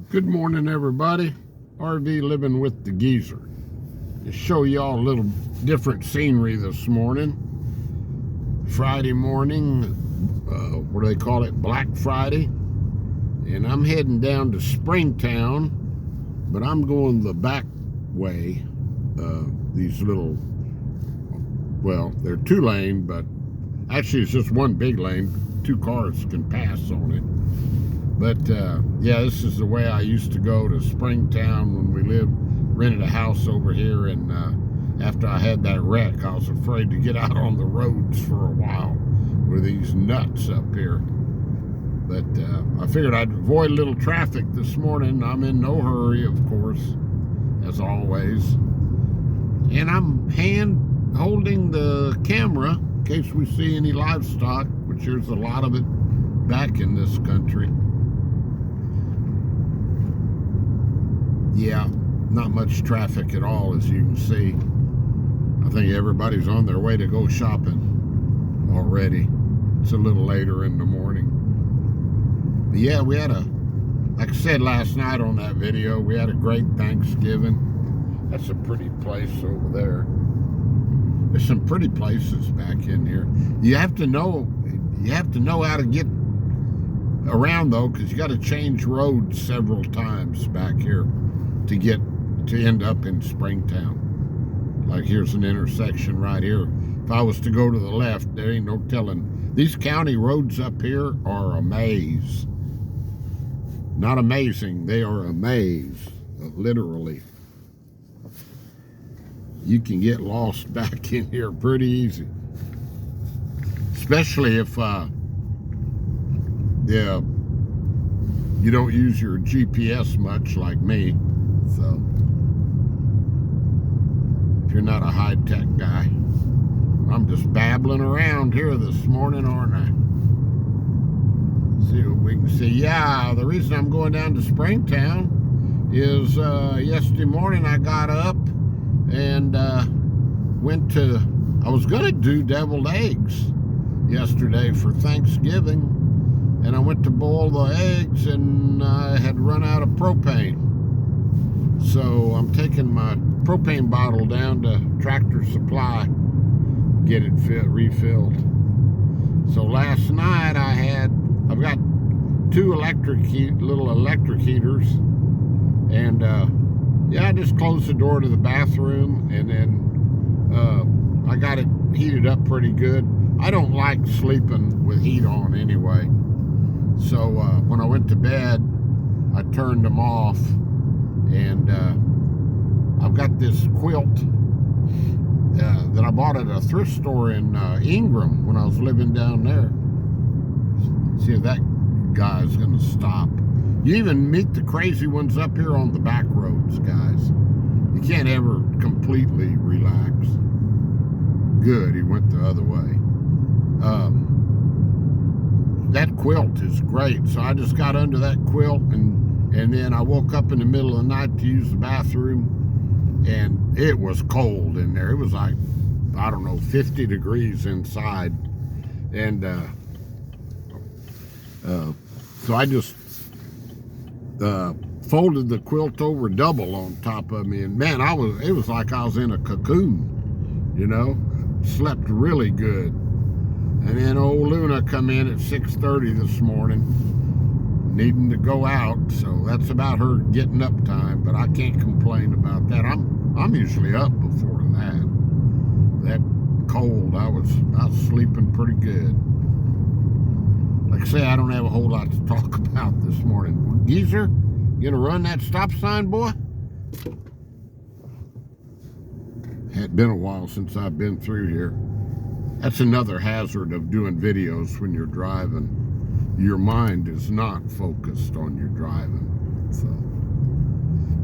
Good morning, everybody. RV living with the geezer. To show y'all a little different scenery this morning. Friday morning, what do they call it? Black Friday. And I'm heading down to Springtown, but I'm going the back way. These little, well, they're two lane, but actually it's just one big lane. Two cars can pass on it. But yeah, this is the way I used to go to Springtown when we rented a house over here. And after I had that wreck, I was afraid to get out on the roads for a while with these nuts up here. But I figured I'd avoid a little traffic this morning. I'm in no hurry, of course, as always. And I'm hand holding the camera in case we see any livestock, which there's a lot of it back in this country. Yeah, not much traffic at all, as you can see. I think everybody's on their way to go shopping already. It's a little later in the morning. But yeah, we had like I said last night on that video, we had a great Thanksgiving. That's a pretty place over there. There's some pretty places back in here. You have to know how to get around though, because you got to change roads several times back here to end up in Springtown. Like here's an intersection right here. If I was to go to the left, there ain't no telling. These county roads up here are a maze. Not amazing, they are a maze, literally. You can get lost back in here pretty easy. Especially if you don't use your GPS much like me. So, if you're not a high-tech guy. I'm just babbling around here this morning, aren't I? See what we can see. Yeah, the reason I'm going down to Springtown is yesterday morning I got up and I was going to do deviled eggs yesterday for Thanksgiving. And I went to boil the eggs and I had run out of propane. So I'm taking my propane bottle down to Tractor Supply, get it refilled. So last night I've got two little electric heaters, and yeah, I just closed the door to the bathroom, and then I got it heated up pretty good. I don't like sleeping with heat on anyway. So when I went to bed, I turned them off, and I've got this quilt that I bought at a thrift store in Ingram when I was living down there. See if that guy's gonna stop. You even meet the crazy ones up here on the back roads, guys. You can't ever completely relax. Good, he went the other way. That quilt is great. So I just got under that quilt, and then I woke up in the middle of the night to use the bathroom, and it was cold in there. It was like, I don't know, 50 degrees inside. And so I just folded the quilt over double on top of me, and man, it was like I was in a cocoon, you know. Slept really good. And then old Luna come in at 6:30 this morning, needing to go out. So that's about her getting up time, but I can't complain about that. I'm usually up before that. That cold, I was sleeping pretty good. Like I say, I don't have a whole lot to talk about this morning. Geezer, you gonna run that stop sign, boy? Had been a while since I've been through here. That's another hazard of doing videos when you're driving. Your mind is not focused on your driving. So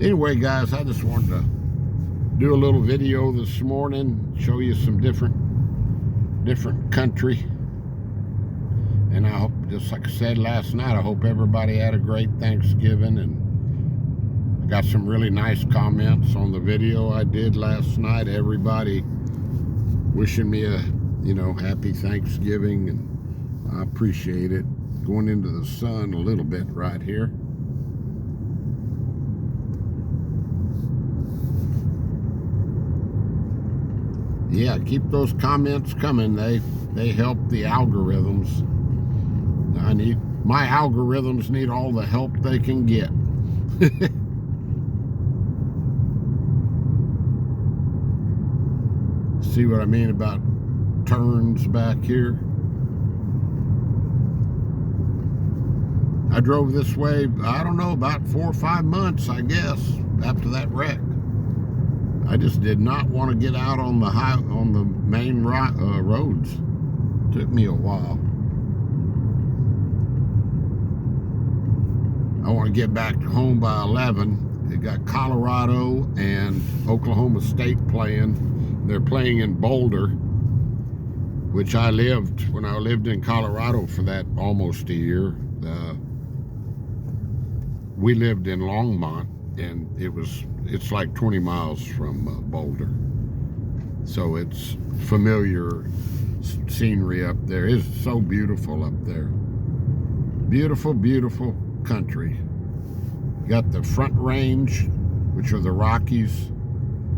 anyway, guys, I just wanted to do a little video this morning, show you some different country. And I hope, just like I said last night, I hope everybody had a great Thanksgiving. And I got some really nice comments on the video I did last night. Everybody wishing me a happy Thanksgiving, and I appreciate it. Going into the sun a little bit right here. Yeah, keep those comments coming. They help the algorithms. My algorithms need all the help they can get. See what I mean about turns back here? I drove this way, I don't know, about 4 or 5 months, I guess, after that wreck. I just did not want to get out on the main roads. Took me a while. I want to get back home by 11. They got Colorado and Oklahoma State playing. They're playing in Boulder, which I lived when I lived in Colorado for that almost a year. We lived in Longmont, and it's like 20 miles from Boulder, so it's familiar scenery up there. It's so beautiful up there. Beautiful, beautiful country. You got the Front Range, which are the Rockies,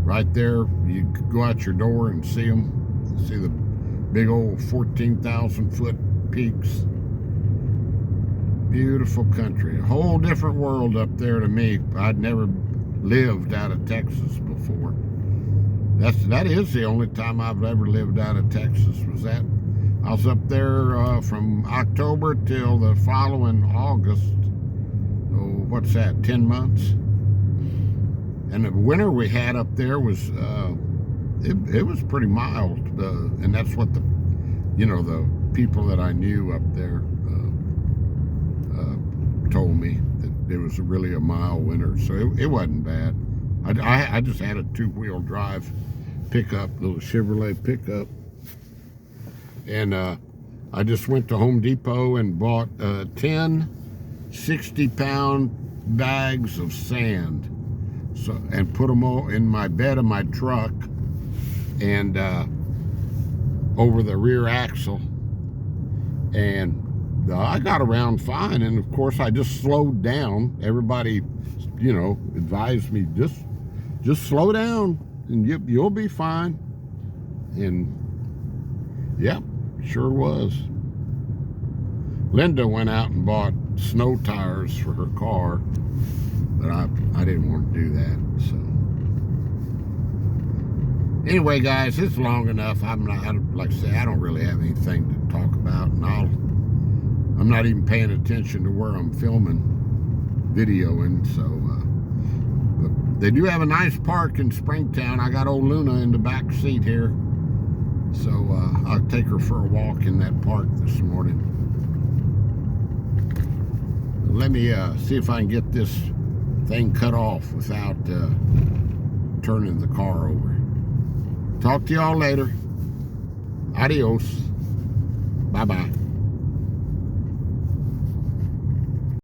right there. You go out your door and see them. See the big old 14,000 foot peaks. Beautiful country. A whole different world up there to me. I'd never lived out of Texas before. That is the only time I've ever lived out of Texas. Was that I was up there from October till the following August. Oh, what's that? 10 months. And the winter we had up there was it was pretty mild, and that's what the people that I knew up there told me, that it was really a mild winter, so it wasn't bad. I just had a 2-wheel drive pickup, little Chevrolet pickup, and I just went to Home Depot and bought 10 60-pound bags of sand, and put them all in my bed of my truck and over the rear axle, and I got around fine. And of course I just slowed down. Everybody advised me, just slow down and you'll be fine. And yep, sure was. Linda went out and bought snow tires for her car, but I didn't want to do that. So anyway, guys, it's long enough. Like I say, I don't really have anything to talk about, and I'm not even paying attention to where I'm filming, videoing. So but they do have a nice park in Springtown. I got old Luna in the back seat here, so I'll take her for a walk in that park this morning. Let me see if I can get this thing cut off without turning the car over. Talk to y'all later. Adios. Bye-bye.